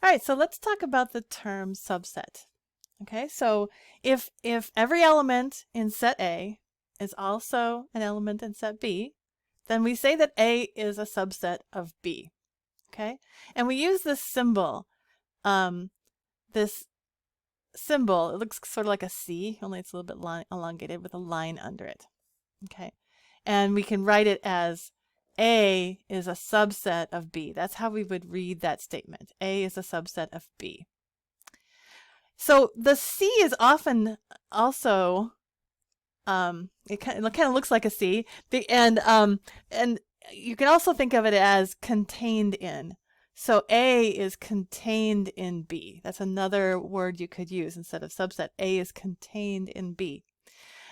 All right, so let's talk about the term subset. Okay, so if every element in set A is also an element in set B, then we say that A is a subset of B. Okay, and we use this symbol. This symbol, it looks sort of like a C, only it's a little bit elongated with a line under it. Okay, and we can write it as A is a subset of B. That's how we would read that statement. A is a subset of B. So the C is often also it kind of looks like a C. And you can also think of it as contained in. So A is contained in B. That's another word you could use instead of subset. A is contained in B.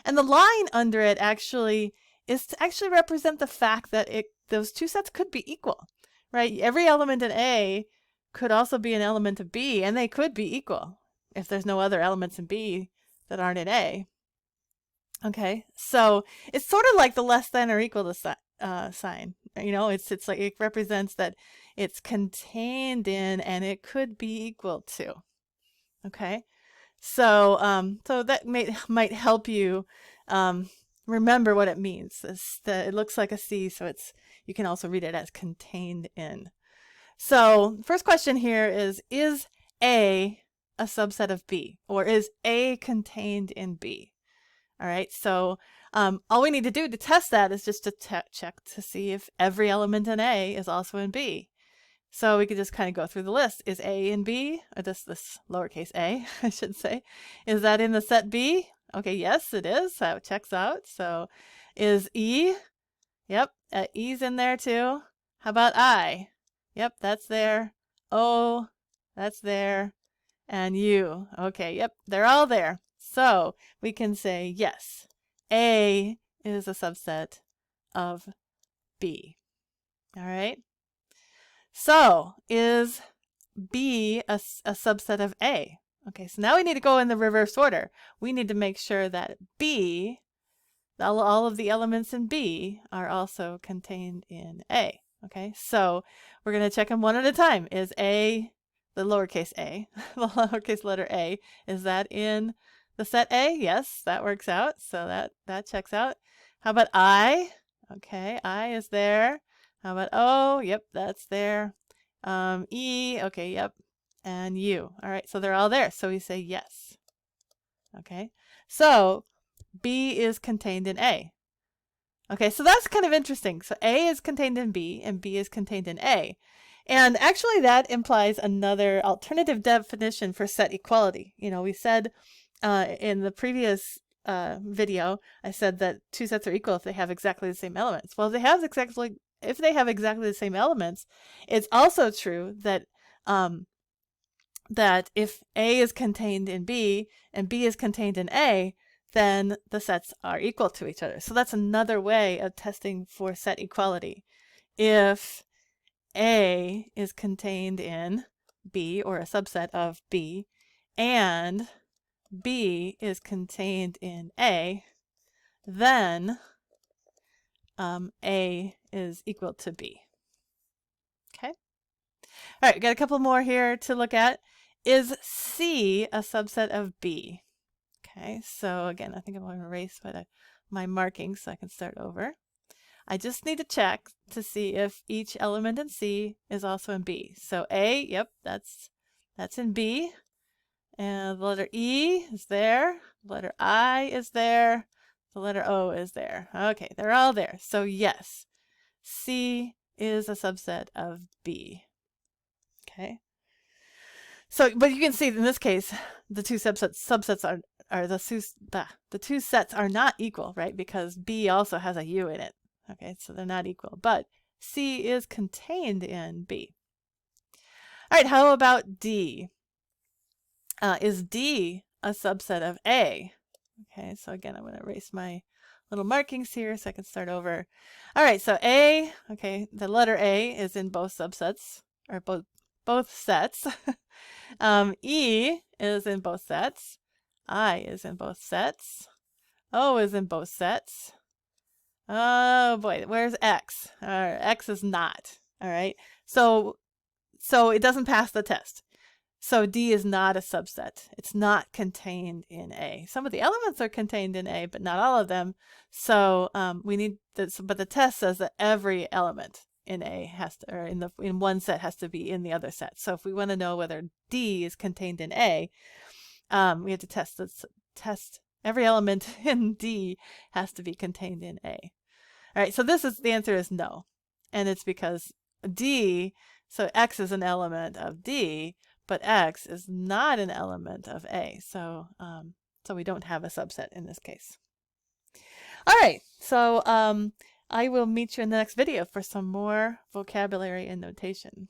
And the line under it actually is to actually represent the fact that those two sets could be equal, right? Every element in A could also be an element of B, and they could be equal if there's no other elements in B that aren't in A. Okay, so it's sort of like the less than or equal to sign. You know, it's like it represents that it's contained in and it could be equal to. Okay, so so that might help you remember what it means. It looks like a C, so you can also read it as contained in. So first question here is A a subset of B, or is A contained in B? All right, so all we need to do to test that is just to check to see if every element in A is also in B. So we could just kind of go through the list. Is A in B, or this lowercase a, I should say, is that in the set B? Okay, yes, it is. So it checks out. So is E? Yep, E's in there too. How about I? Yep, that's there. O, that's there. And U. Okay, yep, they're all there. So we can say yes, A is a subset of B. All right. So is B a subset of A? Okay, so now we need to go in the reverse order. We need to make sure that B, all of the elements in B are also contained in A. Okay, so we're going to check them one at a time. Is A, the lowercase a, the lowercase letter A, is that in the set A? Yes, that works out. So that checks out. How about I? Okay, I is there. How about O? Yep, that's there. E, okay, yep. And U. All right, so they're all there. So we say yes. Okay, so B is contained in A. Okay, so that's kind of interesting. So A is contained in B and B is contained in A. And actually that implies another alternative definition for set equality. You know, we said in the previous video, I said that two sets are equal if they have exactly the same elements. Well, if they have exactly the same elements, it's also true that that if A is contained in B and B is contained in A, then the sets are equal to each other. So that's another way of testing for set equality. If A is contained in B, or a subset of B, and B is contained in A, then A is equal to B. Okay. All right, got a couple more here to look at. Is C a subset of B? Okay, so again, I think I'm going to erase my markings so I can start over. I just need to check to see if each element in C is also in B. So A, yep, that's in B. And the letter E is there. The letter I is there. The letter O is there. Okay, they're all there. So yes, C is a subset of B. Okay. So, but you can see in this case, the two subsets are the two sets are not equal, right? Because B also has a U in it. Okay, so they're not equal, but C is contained in B. All right, how about D? Is D a subset of A? Okay, so again, I'm going to erase my little markings here so I can start over. All right, so A, okay, the letter A is in both subsets, or both sets. E is in both sets. I is in both sets. O is in both sets. Oh boy, where's X? X is not. All right, so it doesn't pass the test. So D is not a subset. It's not contained in A. Some of the elements are contained in A, but not all of them. So we need this, but the test says that every element in A has to, or in one set has to be in the other set. So if we want to know whether D is contained in A, we have to test this. Test every element in D has to be contained in A. All right. So the answer is no, and it's because D. So X is an element of D, but X is not an element of A. So so we don't have a subset in this case. All right. So I will meet you in the next video for some more vocabulary and notation.